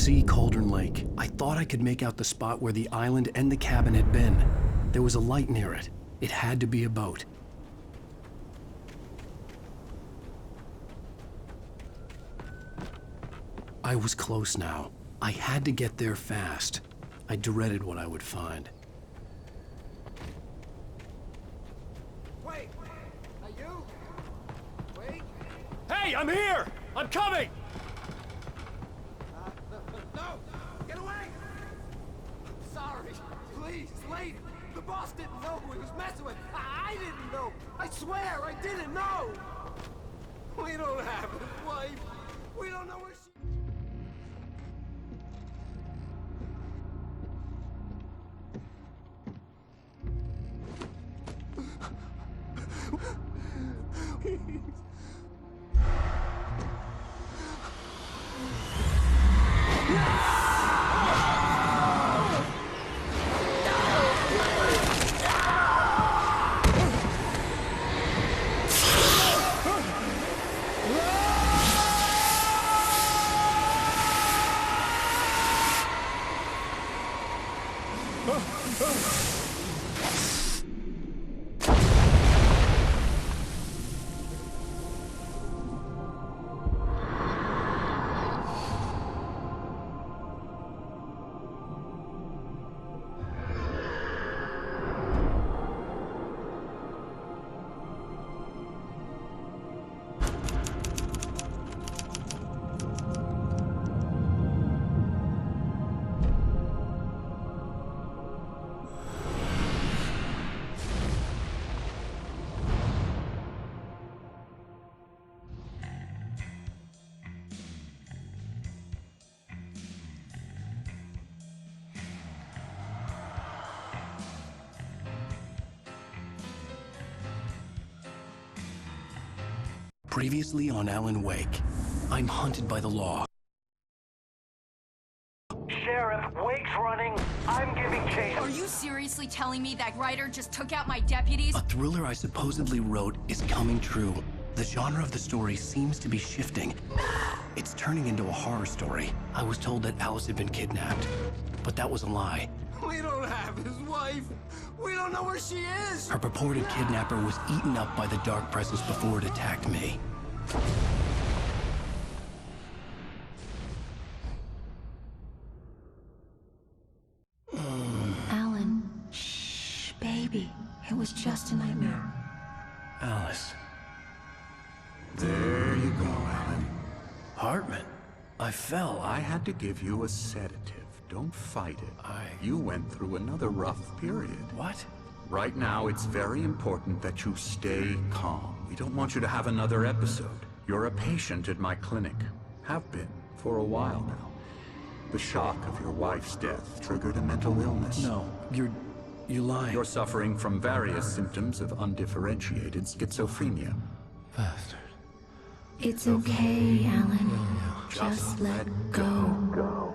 see Cauldron Lake. I thought I could make out the spot where the island and the cabin had been. There was a light near it. It had to be a boat. I was close now. I had to get there fast. I dreaded what I would find. Wait! Are you? Wait! Hey, I'm here! I'm coming! No! Get away! Sorry. Please, lady. The boss didn't know who he was messing with. I didn't know. I swear I didn't know. We don't have his wife. We don't know where she... Previously on Alan Wake, I'm hunted by the law. Sheriff, Wake's running. I'm giving chase. Are you seriously telling me that writer just took out my deputies? A thriller I supposedly wrote is coming true. The genre of the story seems to be shifting. It's turning into a horror story. I was told that Alice had been kidnapped, but that was a lie. We don't have his wife. We don't know where she is. Her purported kidnapper was eaten up by the dark presence before it attacked me. Alan, shh, baby. It was just a nightmare. Alice. There you go, Alan. Hartman. I fell. I had to give you a sedative. Don't fight it. You went through another rough period. What? Right now, it's very important that you stay calm. We don't want you to have another episode. You're a patient at my clinic. Have been for a while now. The shock of your wife's death triggered a mental illness. No, you lied. You're suffering from various symptoms of undifferentiated schizophrenia. Bastard. It's okay, Alan. Just let go.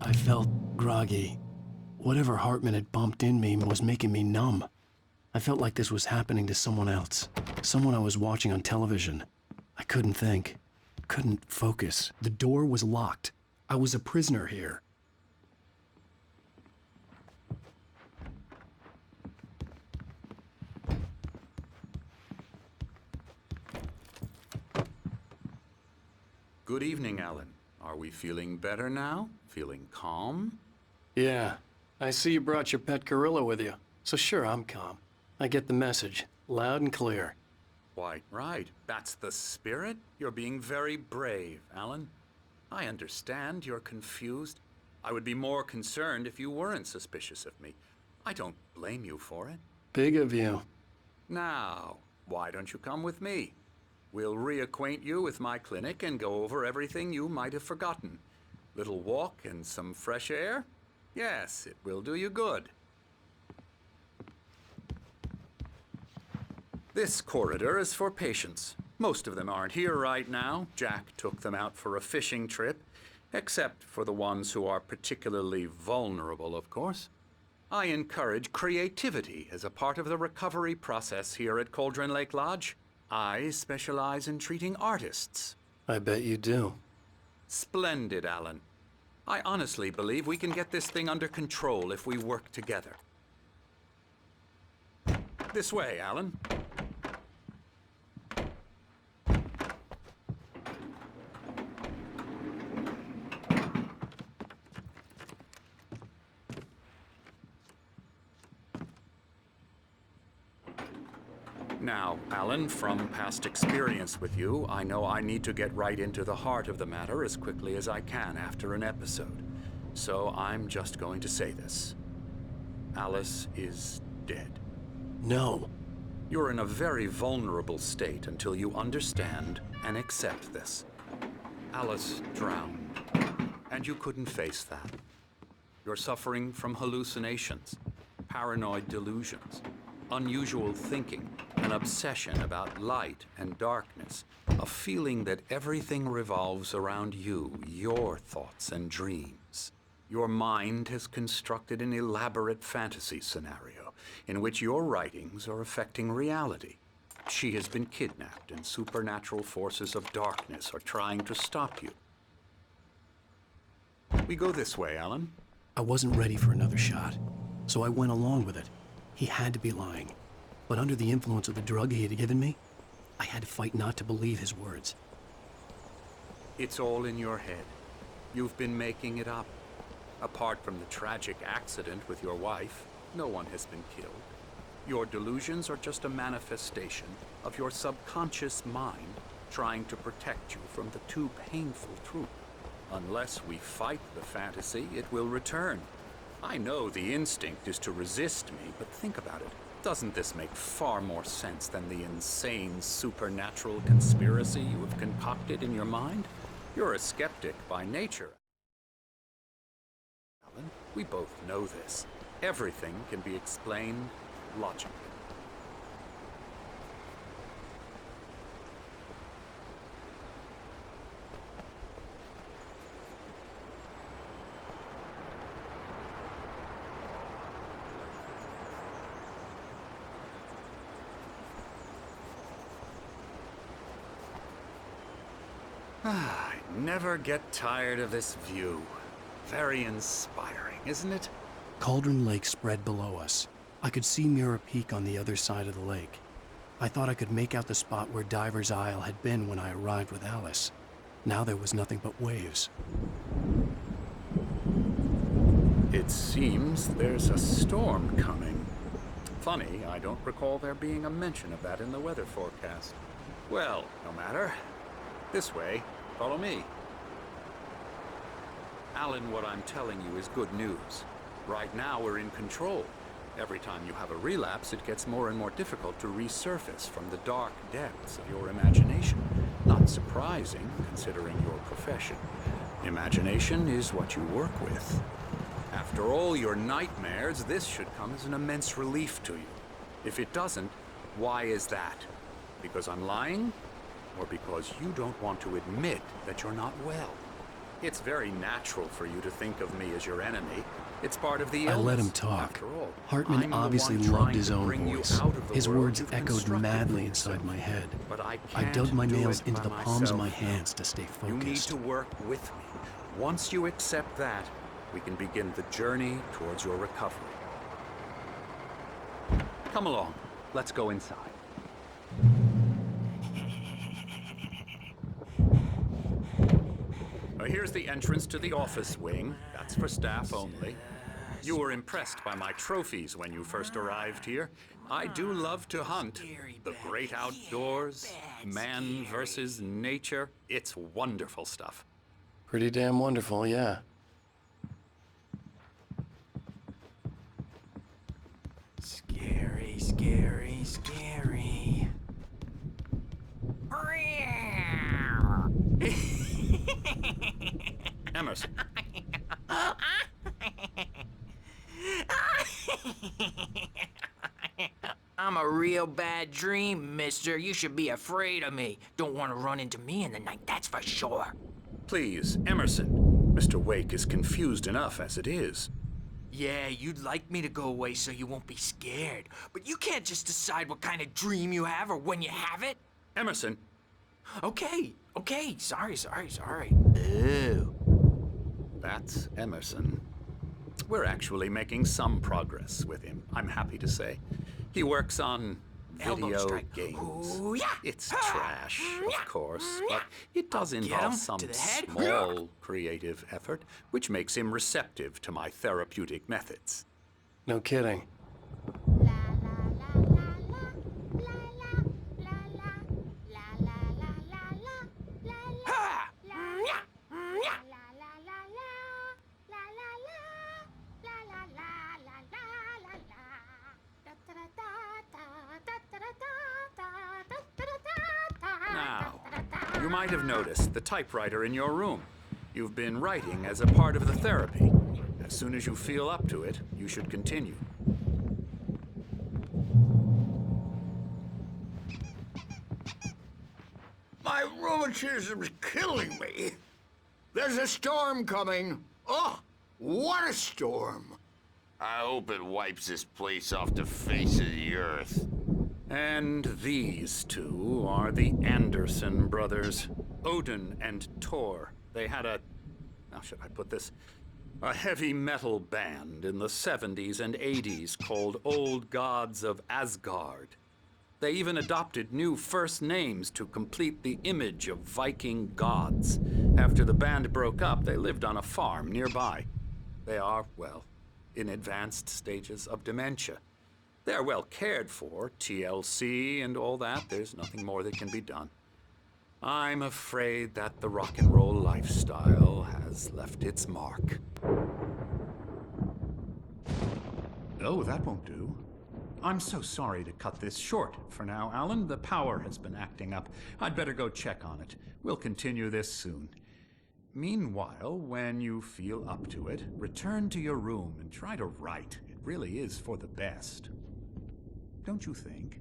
I felt groggy. Whatever Hartman had bumped in me was making me numb. I felt like this was happening to someone else. Someone I was watching on television. I couldn't think. Couldn't focus. The door was locked. I was a prisoner here. Good evening, Alan. Are we feeling better now? Feeling calm? Yeah. I see you brought your pet gorilla with you. So sure, I'm calm. I get the message. Loud and clear. Why, right. That's the spirit. You're being very brave, Alan. I understand you're confused. I would be more concerned if you weren't suspicious of me. I don't blame you for it. Big of you. Now, why don't you come with me? We'll reacquaint you with my clinic and go over everything you might have forgotten. Little walk and some fresh air? Yes, it will do you good. This corridor is for patients. Most of them aren't here right now. Jack took them out for a fishing trip, except for the ones who are particularly vulnerable, of course. I encourage creativity as a part of the recovery process here at Cauldron Lake Lodge. I specialize in treating artists. I bet you do. Splendid, Alan. I honestly believe we can get this thing under control if we work together. This way, Alan. Now, Alan, from past experience with you, I know I need to get right into the heart of the matter as quickly as I can after an episode. So I'm just going to say this. Alice is dead. No. You're in a very vulnerable state until you understand and accept this. Alice drowned, and you couldn't face that. You're suffering from hallucinations, paranoid delusions, unusual thinking, an obsession about light and darkness, a feeling that everything revolves around you, your thoughts and dreams. Your mind has constructed an elaborate fantasy scenario in which your writings are affecting reality. She has been kidnapped and supernatural forces of darkness are trying to stop you. We go this way, Alan. I wasn't ready for another shot, so I went along with it. He had to be lying. But under the influence of the drug he had given me, I had to fight not to believe his words. It's all in your head. You've been making it up. Apart from the tragic accident with your wife, no one has been killed. Your delusions are just a manifestation of your subconscious mind trying to protect you from the too painful truth. Unless we fight the fantasy, it will return. I know the instinct is to resist me, but think about it. Doesn't this make far more sense than the insane supernatural conspiracy you have concocted in your mind? You're a skeptic by nature. Alan, we both know this. Everything can be explained logically. I never get tired of this view. Very inspiring, isn't it? Cauldron Lake spread below us. I could see Mirror Peak on the other side of the lake. I thought I could make out the spot where Diver's Isle had been when I arrived with Alice. Now there was nothing but waves. It seems there's a storm coming. Funny, I don't recall there being a mention of that in the weather forecast. Well, no matter. This way. Follow me. Alan, what I'm telling you is good news. Right now, we're in control. Every time you have a relapse, it gets more and more difficult to resurface from the dark depths of your imagination. Not surprising, considering your profession. Imagination is what you work with. After all your nightmares, this should come as an immense relief to you. If it doesn't, why is that? Because I'm lying? Or because you don't want to admit that you're not well? It's very natural for you to think of me as your enemy. It's part of the illness. I let him talk. After all, Hartman I'm the obviously one loved trying his to own bring you voice. out of the His world words you've echoed constructed madly for inside yourself. my head. But I I dug can't my do nails it into by the palms of my myself. hands to stay You need focused. to work with me. Once you accept that, we can begin the journey towards your recovery. Come along. Let's go inside. Here's the entrance to the office wing. That's for staff only. You were impressed by my trophies when you first arrived here. I do love to hunt. The great outdoors, man versus nature. It's wonderful stuff. Pretty damn wonderful, yeah. Scary, scary, scary. Emerson. I'm a real bad dream, mister. You should be afraid of me. Don't want to run into me in the night, that's for sure. Please, Emerson. Mr. Wake is confused enough as it is. Yeah, you'd like me to go away so you won't be scared. But you can't just decide what kind of dream you have or when you have it. Emerson. Okay. Sorry. Ew. That's Emerson. We're actually making some progress with him, I'm happy to say. He works on Elbow video strike. games. Ooh, yeah. It's trash, of course, but it does Get involve him some to the head. small creative effort, which makes him receptive to my therapeutic methods. No kidding. Now, you might have noticed the typewriter in your room. You've been writing as a part of the therapy. As soon as you feel up to it, you should continue. My rheumatism's killing me. There's a storm coming. Oh, what a storm. I hope it wipes this place off the face of the earth. And these two are the Anderson brothers, Odin and Thor. They had how should I put this? A heavy metal band in the 70s and 80s called Old Gods of Asgard. They even adopted new first names to complete the image of Viking gods. After the band broke up, they lived on a farm nearby. They are, well, in advanced stages of dementia. They're well cared for, TLC and all that. There's nothing more that can be done. I'm afraid that the rock and roll lifestyle has left its mark. Oh, that won't do. I'm so sorry to cut this short for now, Alan. The power has been acting up. I'd better go check on it. We'll continue this soon. Meanwhile, when you feel up to it, return to your room and try to write. It really is for the best. Don't you think?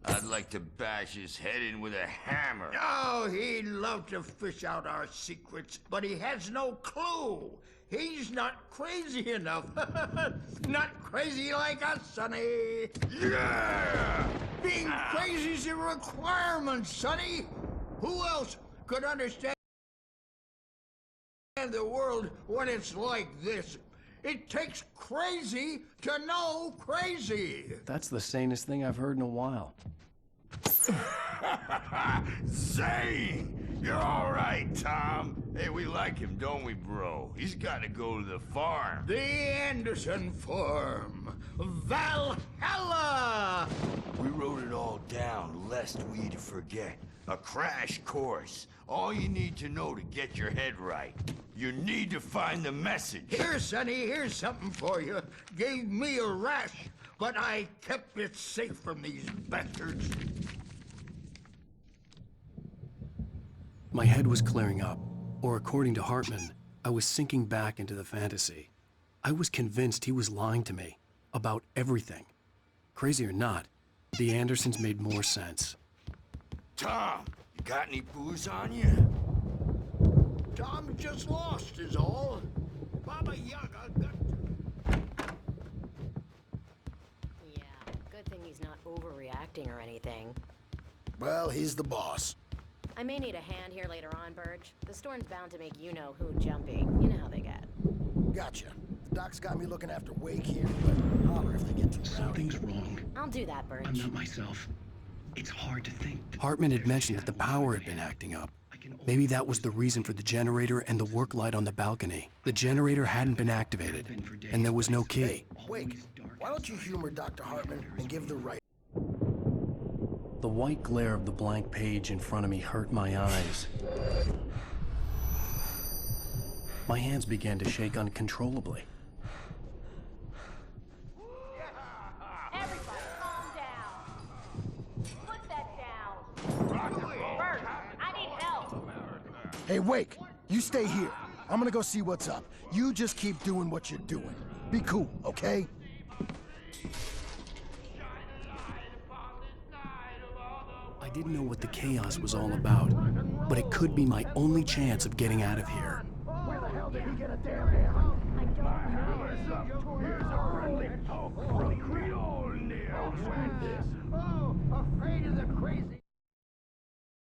I'd like to bash his head in with a hammer. Oh, he'd love to fish out our secrets, but he has no clue. He's not crazy enough. Not crazy like us, Sonny. Yeah! Being crazy's a requirement, Sonny. Who else could understand the world when it's like this? It takes crazy to know crazy. That's the sanest thing I've heard in a while. Zane! You're all right, Tom. Hey, we like him, don't we, bro? He's got to go to the farm. The Anderson farm. Valhalla! We wrote it all down, lest we forget. A crash course. All you need to know to get your head right. You need to find the message. Here, Sonny, here's something for you. Gave me a rash, but I kept it safe from these bastards. My head was clearing up, or according to Hartman, I was sinking back into the fantasy. I was convinced he was lying to me about everything. Crazy or not, the Andersons made more sense. Tom, you got any booze on you? Tom just lost is all. Baba Yaga got... Yeah, good thing he's not overreacting or anything. Well, he's the boss. I may need a hand here later on, Burge. The storm's bound to make you-know-who jumpy. You know how they get. Gotcha. The doc's got me looking after Wake here, but holler if they get too rowdy. Something's wrong. I'll do that, Burge. I'm not myself. It's hard to think. Hartman had mentioned that the power had been acting up. Maybe that was the reason for the generator and the work light on the balcony. The generator hadn't been activated, and there was no key. Hey, Wake, why don't you humor Dr. Hartman and give the right... The white glare of the blank page in front of me hurt my eyes. My hands began to shake uncontrollably. Everybody, calm down. Put that down. Burge, I need help. Hey, Wake, you stay here. I'm gonna go see what's up. You just keep doing what you're doing. Be cool, okay? I didn't know what the chaos was all about, but it could be my only chance of getting out of here. Where the hell did he get a damn hammer? I don't know. Here's a friendly poke from Creole near. Oh, afraid of the crazy.